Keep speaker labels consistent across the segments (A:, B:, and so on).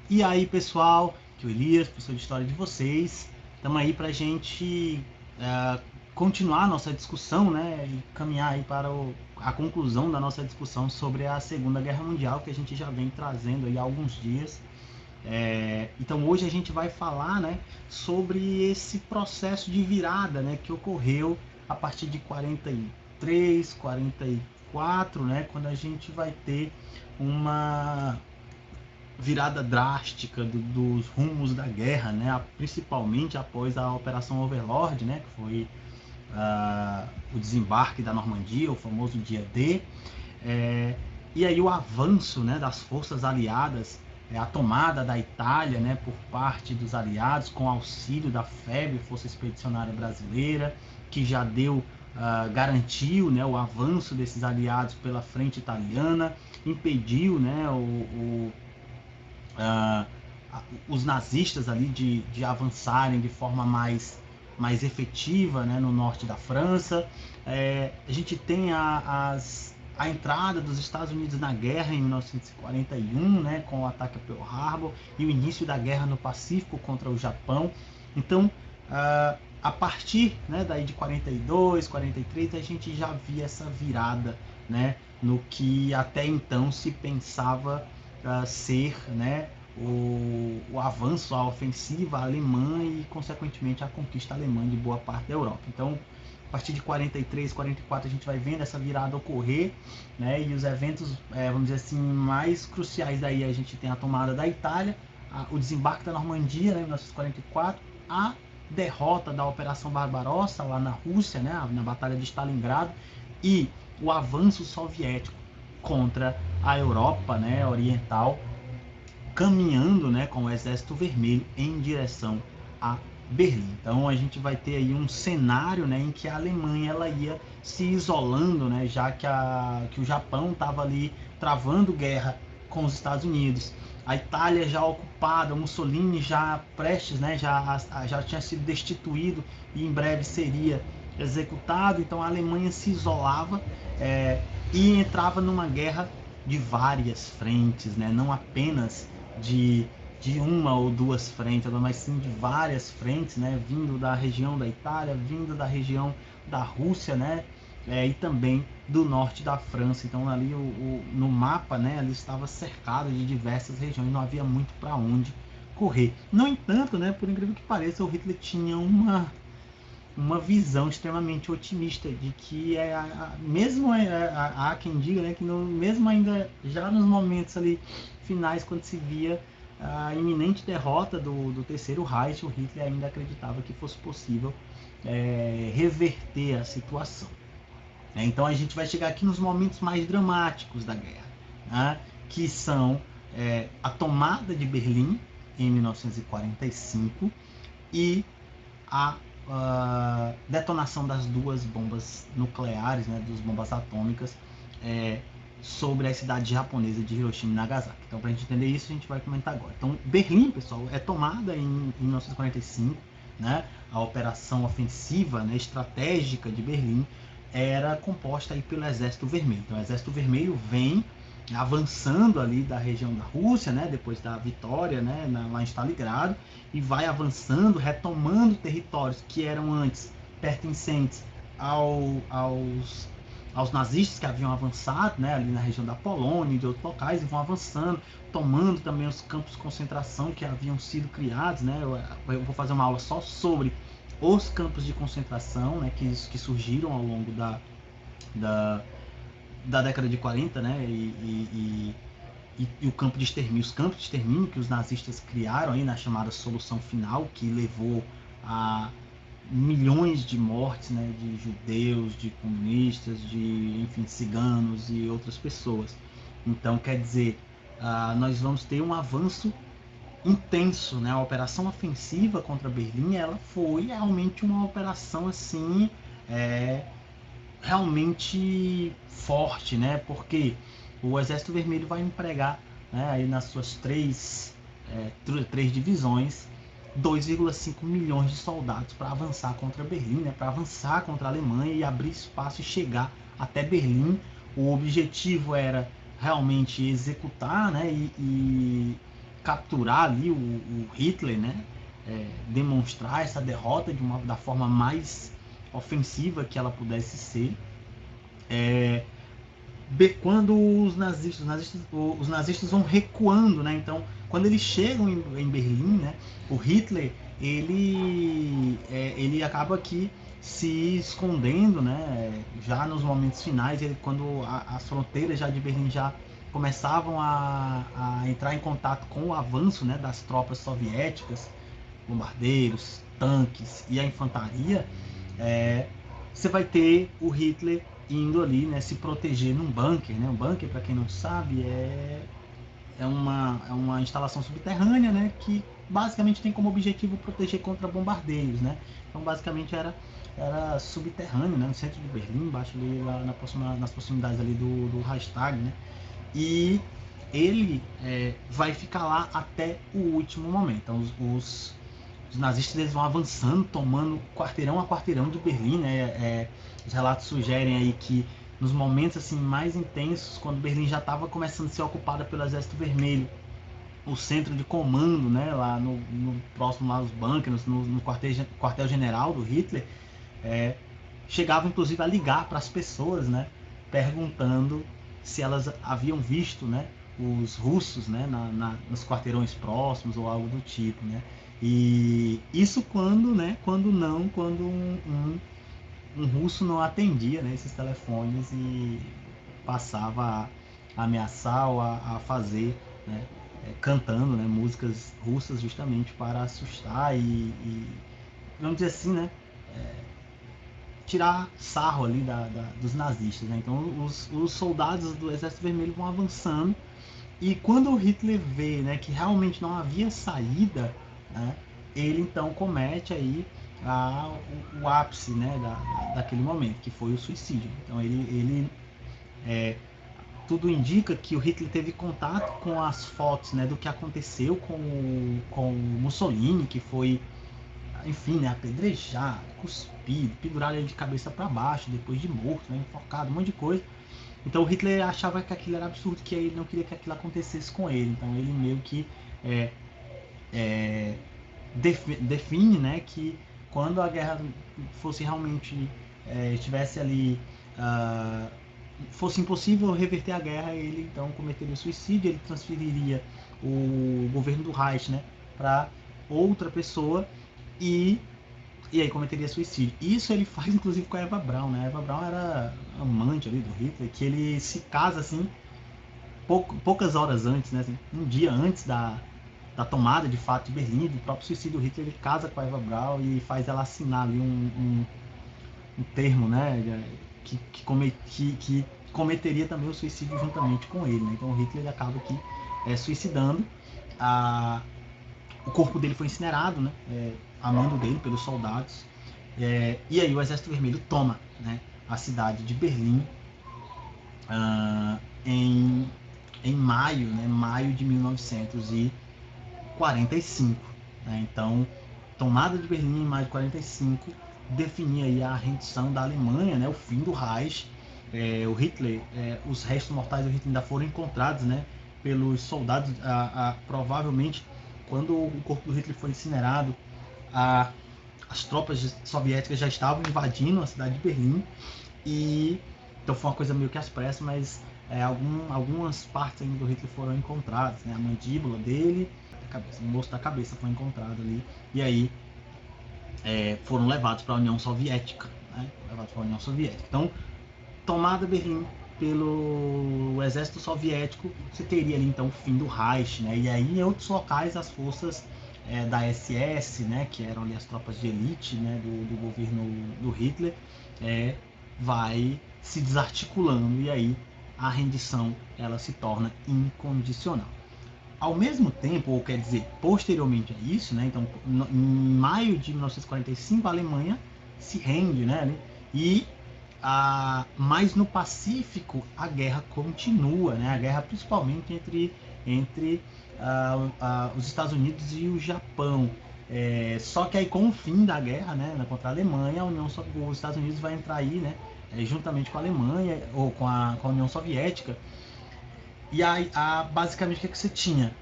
A: E aí, pessoal, que o Elias, professor de História de vocês, estamos aí para a gente continuar a nossa discussão, né, e caminhar aí para a conclusão da nossa discussão sobre a Segunda Guerra Mundial, que a gente já vem trazendo aí há alguns dias. Então hoje a gente vai falar, né, sobre esse processo de virada, né, que ocorreu a partir de 43, 44, né, quando a gente vai ter uma virada drástica dos rumos da guerra, né? Principalmente após a Operação Overlord, né? Que foi o desembarque da Normandia, o famoso dia D. E aí o avanço, né, das forças aliadas, a tomada da Itália, né, por parte dos aliados, com auxílio da FEB, Força Expedicionária Brasileira, que já deu garantiu, né, o avanço desses aliados pela frente italiana, impediu, né, uh, os nazistas ali de avançarem de forma mais efetiva, né, no norte da França. A gente tem a entrada dos Estados Unidos na guerra em 1941, né, com o ataque a Pearl Harbor e o início da guerra no Pacífico contra o Japão. Então, a partir, né, daí de 42, 43, a gente já via essa virada, né, no que até então se pensava ser, né, o avanço, a ofensiva alemã e, consequentemente, a conquista alemã de boa parte da Europa. Então, a partir de 43, 44, a gente vai vendo essa virada ocorrer, né? E os eventos, vamos dizer assim, mais cruciais daí a gente tem a tomada da Itália, o desembarque da Normandia, né, em 1944, a derrota da Operação Barbarossa lá na Rússia, né, na Batalha de Stalingrado, e o avanço soviético contra a Europa, né, oriental, caminhando, né, com o Exército Vermelho em direção a Berlim. Então a gente vai ter aí um cenário, né, em que a Alemanha ela ia se isolando, né, já que o Japão estava ali travando guerra com os Estados Unidos. A Itália já ocupada, Mussolini já prestes, né, já tinha sido destituído e em breve seria executado. Então a Alemanha se isolava e entrava numa guerra de várias frentes, né, não apenas de, de uma ou duas frentes, mas sim de várias frentes, né, vindo da região da Itália, vindo da região da Rússia, né, e também do norte da França. Então ali no mapa, né, ali estava cercado de diversas regiões, não havia muito para onde correr. No entanto, né, por incrível que pareça, o Hitler tinha uma visão extremamente otimista de que mesmo há quem diga, né, que mesmo ainda já nos momentos ali finais, quando se via a iminente derrota do Terceiro Reich, o Hitler ainda acreditava que fosse possível reverter a situação. Então a gente vai chegar aqui nos momentos mais dramáticos da guerra, né, que são a tomada de Berlim em 1945 e a detonação das duas bombas nucleares, né, duas bombas atômicas, sobre a cidade japonesa de Hiroshima e Nagasaki. Então, para a gente entender isso, a gente vai comentar agora. Então, Berlim, pessoal, é tomada em 1945, né? A operação ofensiva, né, estratégica de Berlim era composta aí pelo Exército Vermelho. Então, o Exército Vermelho vem avançando ali da região da Rússia, né, depois da vitória, né, lá em Stalingrado, e vai avançando, retomando territórios que eram antes pertencentes aos nazistas que haviam avançado, né, ali na região da Polônia e de outros locais, e vão avançando, tomando também os campos de concentração que haviam sido criados, né. Eu vou fazer uma aula só sobre os campos de concentração, né, que surgiram ao longo da década de 40, né, e o campo de extermínio, os campos de extermínio que os nazistas criaram aí na chamada solução final, que levou a milhões de mortes, né, de judeus, de comunistas, de, enfim, ciganos e outras pessoas. Então, quer dizer, nós vamos ter um avanço intenso, né? A operação ofensiva contra Berlim, ela foi realmente uma operação assim, realmente forte, né? Porque o Exército Vermelho vai empregar, né, aí nas suas três divisões, 2,5 milhões de soldados para avançar contra Berlim, né, para avançar contra a Alemanha e abrir espaço e chegar até Berlim. O objetivo era realmente executar, né, e capturar ali o Hitler, né? Demonstrar essa derrota da forma mais ofensiva que ela pudesse ser. Quando os nazistas vão recuando, né? Então, quando eles chegam em Berlim, né? O Hitler ele acaba aqui se escondendo, né? Já nos momentos finais, quando as fronteiras já de Berlim já começavam a entrar em contato com o avanço, né, das tropas soviéticas, bombardeiros, tanques e a infantaria, você vai ter o Hitler indo ali, né, se proteger num bunker, né? Um bunker, para quem não sabe, é uma instalação subterrânea, né, que basicamente tem como objetivo proteger contra bombardeios, né? Então, basicamente era subterrâneo, né, no centro de Berlim, embaixo ali, nas proximidades ali do Reichstag, né? E ele vai ficar lá até o último momento. Então, os nazistas eles vão avançando, tomando quarteirão a quarteirão de Berlim, né? Os relatos sugerem aí que nos momentos assim mais intensos, quando Berlim já estava começando a ser ocupada pelo Exército Vermelho, o centro de comando, né, lá no próximo lá dos bunkers, no quartel-general do Hitler, chegava inclusive a ligar para as pessoas, né, perguntando se elas haviam visto, né, os russos, né, nos quarteirões próximos ou algo do tipo, né. E isso quando um russo não atendia, né, esses telefones e passava a ameaçar ou a fazer, né, cantando, né, músicas russas justamente para assustar e vamos dizer assim, né, tirar sarro ali dos nazistas, né? Então os soldados do Exército Vermelho vão avançando e quando o Hitler vê, né, que realmente não havia saída, né, ele então comete aí o ápice, né, daquele momento, que foi o suicídio. Então tudo indica que o Hitler teve contato com as fotos, né, do que aconteceu com o Mussolini, que foi, enfim, né, apedrejado, cuspido, pendurado de cabeça para baixo, depois de morto, né, enforcado, um monte de coisa. Então o Hitler achava que aquilo era absurdo, que ele não queria que aquilo acontecesse com ele. Então ele meio que define, né, que quando a guerra fosse realmente estivesse ali, fosse impossível reverter a guerra, ele então cometeria suicídio, ele transferiria o governo do Reich, né, para outra pessoa e aí cometeria suicídio. Isso ele faz inclusive com a Eva Braun, né? A Eva Braun era amante ali do Hitler, que ele se casa assim poucas horas antes, né? Assim, um dia antes da tomada de fato de Berlim, do próprio suicídio do Hitler, ele casa com a Eva Braun e faz ela assinar ali um termo, né? Que cometeria também o suicídio juntamente com ele, né? Então o Hitler ele acaba aqui suicidando. O corpo dele foi incinerado, né? A mando dele pelos soldados. E aí o Exército Vermelho toma, né, a cidade de Berlim em maio, né, maio de 1945. Né? Então, tomada de Berlim em maio de 45 definia aí a rendição da Alemanha, né, o fim do Reich. O Hitler, os restos mortais do Hitler ainda foram encontrados, né, pelos soldados, provavelmente quando o corpo do Hitler foi incinerado, as tropas soviéticas já estavam invadindo a cidade de Berlim e então foi uma coisa meio que às pressas, mas algumas partes ainda do Hitler foram encontradas, né? A mandíbula dele, o moço da cabeça foi encontrado ali e aí foram levados para a União Soviética, né? Então, tomada Berlim pelo exército soviético, você teria ali então o fim do Reich, né? E aí em outros locais as forças da SS, né, que eram ali as tropas de elite, né, do governo do Hitler, vai se desarticulando e aí a rendição ela se torna incondicional. Ao mesmo tempo, ou quer dizer, posteriormente a isso, né, então em maio de 1945 a Alemanha se rende, né, e mas no Pacífico a guerra continua, né, a guerra principalmente entre os Estados Unidos e o Japão. Só que aí com o fim da guerra, né, contra a Alemanha, os Estados Unidos vai entrar aí, né, juntamente com a Alemanha ou com a União Soviética. E aí, basicamente o que você tinha?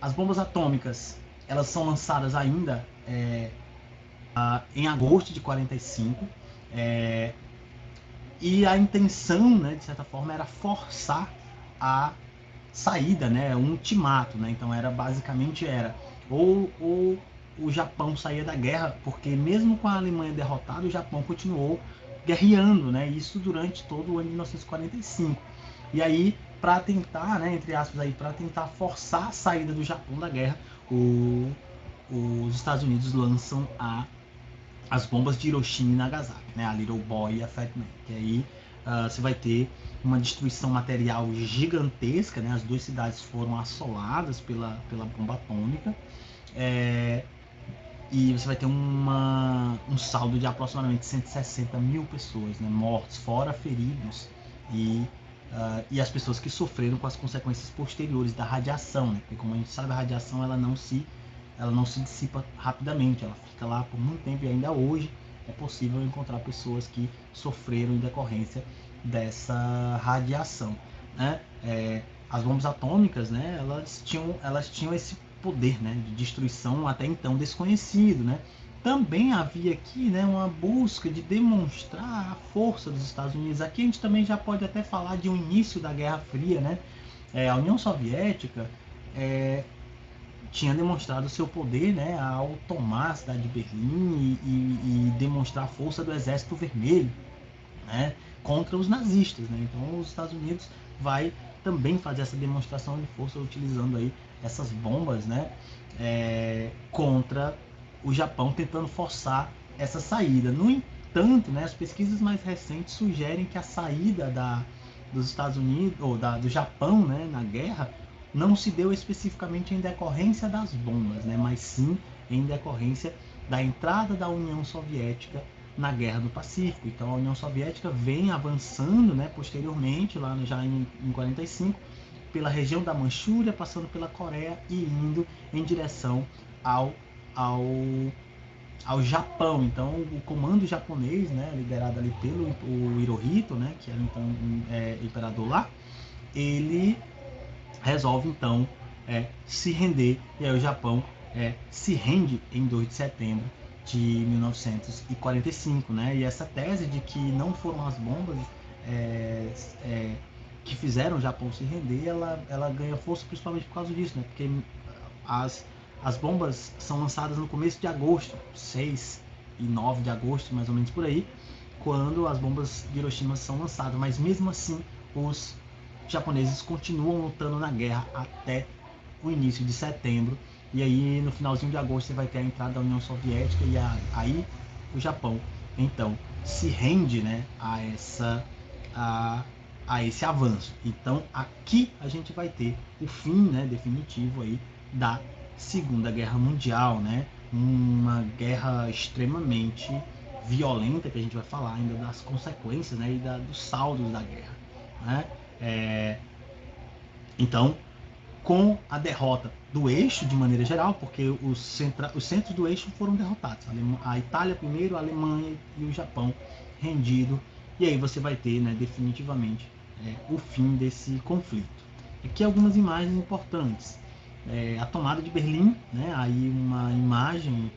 A: As bombas atômicas, elas são lançadas ainda em agosto de 45, e a intenção, né, de certa forma, era forçar a saída, né, um ultimato, né, então basicamente ou o Japão saía da guerra, porque mesmo com a Alemanha derrotada, o Japão continuou guerreando, né, isso durante todo o ano de 1945. E aí, para tentar, né, entre aspas aí, para tentar forçar a saída do Japão da guerra, os Estados Unidos lançam as bombas de Hiroshima e Nagasaki, né, a Little Boy e a Fat Man, que aí você vai ter uma destruição material gigantesca, né, as duas cidades foram assoladas pela bomba atômica, e você vai ter um saldo de aproximadamente 160 mil pessoas, né, mortos, fora feridos, e as pessoas que sofreram com as consequências posteriores da radiação, né, porque como a gente sabe, a radiação ela não se dissipa rapidamente, ela fica lá por muito tempo, e ainda hoje é possível encontrar pessoas que sofreram em decorrência dessa radiação, né? As bombas atômicas, né, elas tinham esse poder, né, de destruição até então desconhecido, né? Também havia aqui, né, uma busca de demonstrar a força dos Estados Unidos. Aqui a gente também já pode até falar de um início da Guerra Fria, né? A União Soviética tinha demonstrado seu poder, né, ao tomar a cidade de Berlim e demonstrar a força do Exército Vermelho, né, contra os nazistas, né? Então os Estados Unidos vai também fazer essa demonstração de força utilizando aí essas bombas, né, contra o Japão, tentando forçar essa saída. No entanto, né, as pesquisas mais recentes sugerem que a saída dos Estados Unidos ou do Japão, né, na guerra não se deu especificamente em decorrência das bombas, né, mas sim em decorrência da entrada da União Soviética na Guerra do Pacífico. Então a União Soviética vem avançando, né, posteriormente, lá já em 45, pela região da Manchúria, passando pela Coreia e indo em direção ao Japão. Então o comando japonês, né, liderado ali pelo Hirohito, né, que era então imperador lá, ele resolve então se render, e aí o Japão se rende em 2 de setembro de 1945, né? E essa tese de que não foram as bombas que fizeram o Japão se render, ela ganha força principalmente por causa disso, né? Porque as bombas são lançadas no começo de agosto, 6 e 9 de agosto, mais ou menos por aí, quando as bombas de Hiroshima são lançadas, mas mesmo assim os japoneses continuam lutando na guerra até o início de setembro, e aí no finalzinho de agosto você vai ter a entrada da União Soviética, e aí o Japão então se rende, né, a esse avanço. Então aqui a gente vai ter o fim, né, definitivo aí da Segunda Guerra Mundial, né, uma guerra extremamente violenta, que a gente vai falar ainda das consequências, né, e dos saldos da guerra, né? Então, com a derrota do eixo de maneira geral, porque os centros do eixo foram derrotados, a Itália primeiro, a Alemanha e o Japão rendido, e aí você vai ter, né, definitivamente o fim desse conflito. Aqui algumas imagens importantes. A tomada de Berlim, né, aí uma imagem,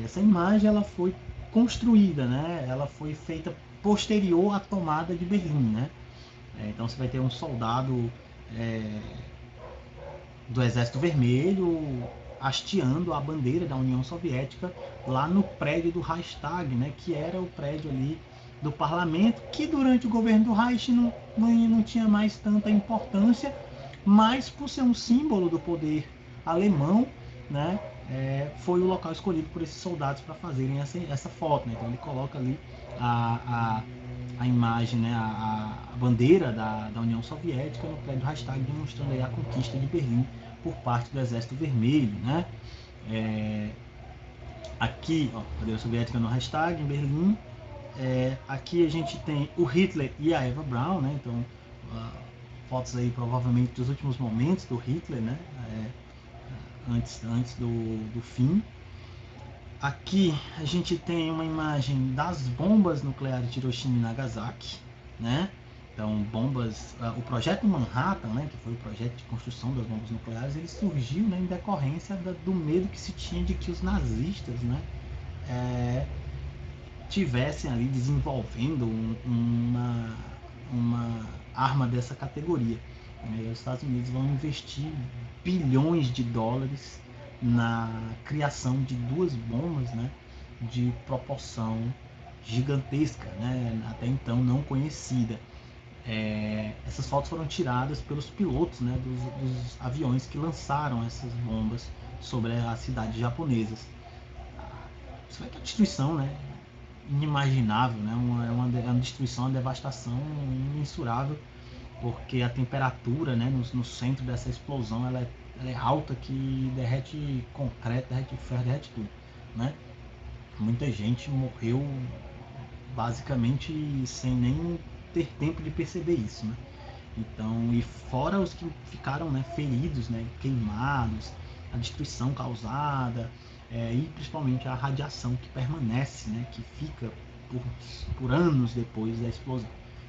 A: essa imagem ela foi construída, né, ela foi feita posterior à tomada de Berlim, né? Então você vai ter um soldado do Exército Vermelho hasteando a bandeira da União Soviética lá no prédio do Reichstag, né, que era o prédio ali do parlamento, que durante o governo do Reich não tinha mais tanta importância, mas por ser um símbolo do poder alemão, né, foi o local escolhido por esses soldados para fazerem essa foto, né? Então ele coloca ali a imagem, né, a bandeira da União Soviética no prédio do Reichstag, demonstrando aí a conquista de Berlim por parte do Exército Vermelho, né? Aqui, ó, a bandeira soviética no Reichstag, em Berlim. Aqui a gente tem o Hitler e a Eva Braun, né? Então, fotos aí provavelmente dos últimos momentos do Hitler, né? Antes do fim. Aqui a gente tem uma imagem das bombas nucleares de Hiroshima e Nagasaki, né? Então, bombas, o projeto Manhattan, né, que foi o projeto de construção das bombas nucleares, ele surgiu, né, em decorrência do medo que se tinha de que os nazistas, né, tivessem ali desenvolvendo uma arma dessa categoria. Os Estados Unidos vão investir bilhões de dólares na criação de duas bombas, né, de proporção gigantesca, né, até então não conhecida. Essas fotos foram tiradas pelos pilotos, né, dos aviões que lançaram essas bombas sobre as cidades japonesas. Isso é que a destruição, né, inimaginável, né, uma destruição, uma devastação imensurável, porque a temperatura, né, no centro dessa explosão ela é alta, que derrete concreto, derrete ferro, derrete tudo, né? Muita gente morreu basicamente sem nem ter tempo de perceber isso, né? Então, e fora os que ficaram, né, feridos, né, queimados, a destruição causada, e principalmente a radiação que permanece, né, que fica por anos depois da explosão,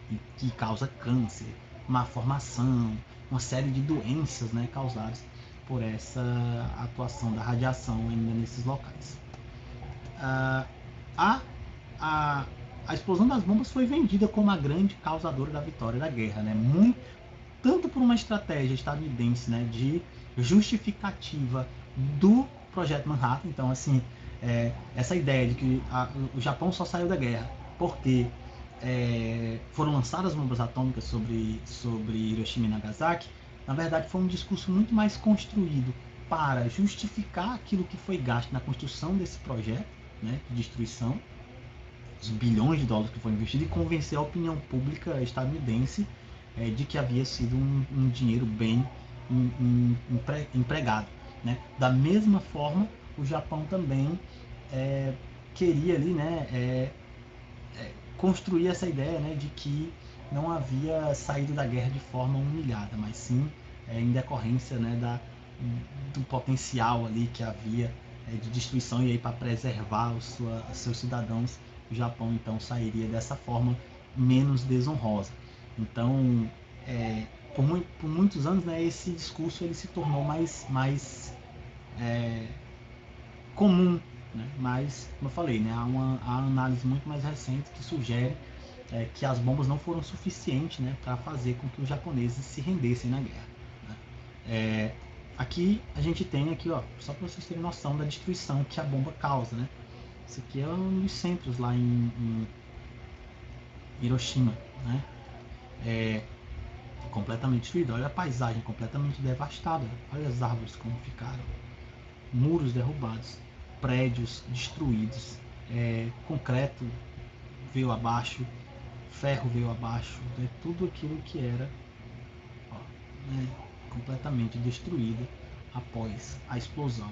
A: e que causa câncer, má formação, uma série de doenças, né, causadas por essa atuação da radiação ainda nesses locais. A, a, a explosão das bombas foi vendida como a grande causadora da vitória da guerra, né? Tanto por uma estratégia estadunidense, né, de justificativa do projeto Manhattan. Então, assim, essa ideia de que o Japão só saiu da guerra porque foram lançadas bombas atômicas sobre Hiroshima e Nagasaki, na verdade foi um discurso muito mais construído para justificar aquilo que foi gasto na construção desse projeto, né, de destruição, os bilhões de dólares que foram investidos, e convencer a opinião pública estadunidense de que havia sido um dinheiro bem empregado, né? Da mesma forma, o Japão também queria ali, né, construir essa ideia, né, de que não havia saído da guerra de forma humilhada, mas sim em decorrência, né, do potencial ali que havia de destruição, e aí para preservar seus cidadãos, o Japão então sairia dessa forma menos desonrosa. Então, por muitos anos, né, esse discurso ele se tornou mais comum, né? Mas, como eu falei, né, há uma análise muito mais recente que sugere que as bombas não foram suficientes, né, para fazer com que os japoneses se rendessem na guerra, né? Aqui a gente tem aqui, ó, só para vocês terem noção da destruição que a bomba causa, né? Esse aqui é um dos centros lá em Hiroshima, né? Completamente destruído. Olha a paisagem completamente devastada. Olha as árvores como ficaram, muros derrubados, prédios destruídos, concreto veio abaixo, ferro veio abaixo, né? Tudo aquilo que era, ó, né, completamente destruído após a explosão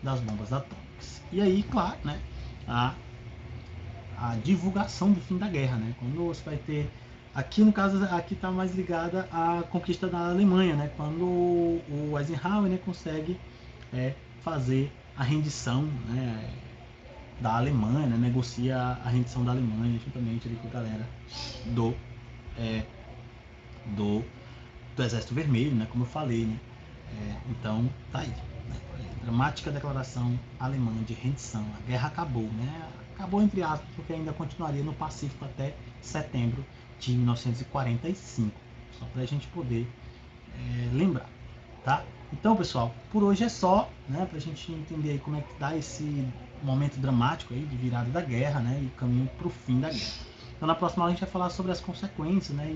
A: das bombas atômicas. E aí, claro, né, a divulgação do fim da guerra, né? Quando você vai ter, aqui no caso, aqui está mais ligada à conquista da Alemanha, né? Quando o Eisenhower, né, consegue fazer a rendição, né, da Alemanha, né, negocia a rendição da Alemanha juntamente ali com a galera do, do, do Exército Vermelho, né, como eu falei, né? Então, tá aí, né? Dramática declaração alemã de rendição. A guerra acabou, né? Acabou entre aspas, porque ainda continuaria no Pacífico até setembro de 1945. Só para a gente poder lembrar, tá? Então, pessoal, por hoje é só, né? Para a gente entender aí como é que dá esse momento dramático aí de virada da guerra, né? E caminho para o fim da guerra. Então, na próxima aula a gente vai falar sobre as consequências, né?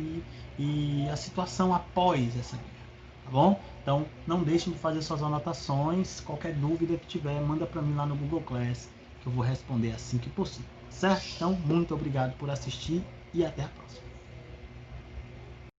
A: E a situação após essa guerra, tá bom? Então, não deixem de fazer suas anotações. Qualquer dúvida que tiver, manda para mim lá no Google Class, que eu vou responder assim que possível, certo? Então, muito obrigado por assistir e até a próxima.